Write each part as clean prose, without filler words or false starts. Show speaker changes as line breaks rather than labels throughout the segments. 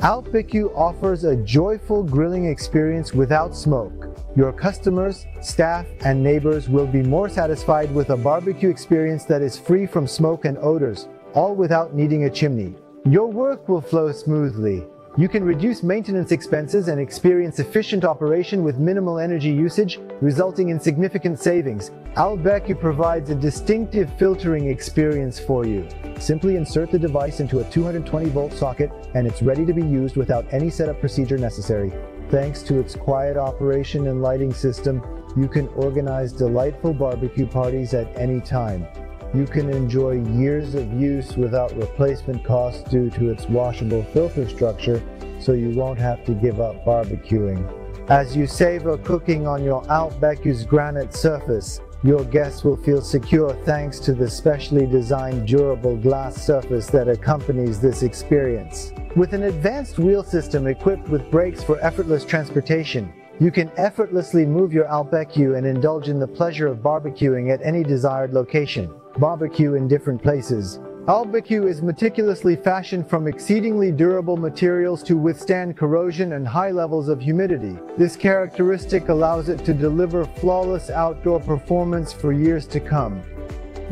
AlpBekü offers a joyful grilling experience without smoke. Your customers, staff, and neighbors will be more satisfied with a barbecue experience that is free from smoke and odors, all without needing a chimney. Your work will flow smoothly. You can reduce maintenance expenses and experience efficient operation with minimal energy usage, resulting in significant savings. AlpBekü provides a distinctive filtering experience for you. Simply insert the device into a 220-volt socket and it's ready to be used without any setup procedure necessary. Thanks to its quiet operation and lighting system, you can organize delightful barbecue parties at any time. You can enjoy years of use without replacement costs due to its washable filter structure, so you won't have to give up barbecuing. As you savor cooking on your AlpBekü's granite surface, your guests will feel secure thanks to the specially designed durable glass surface that accompanies this experience. With an advanced wheel system equipped with brakes for effortless transportation, you can effortlessly move your AlpBekü and indulge in the pleasure of barbecuing at any desired location. Barbecue in different places. AlpBekü is meticulously fashioned from exceedingly durable materials to withstand corrosion and high levels of humidity. This characteristic allows it to deliver flawless outdoor performance for years to come.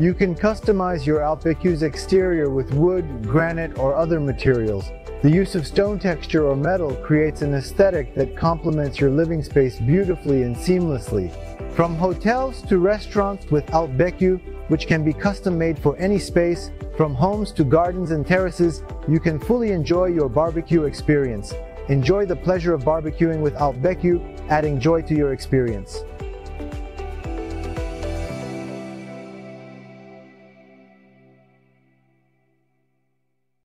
You can customize your AlpBekü's exterior with wood, granite, or other materials. The use of stone texture or metal creates an aesthetic that complements your living space beautifully and seamlessly. From hotels to restaurants with AlpBekü, which can be custom made for any space, from homes to gardens and terraces, you can fully enjoy your barbecue experience. Enjoy the pleasure of barbecuing with AlpBekü, adding joy to your experience.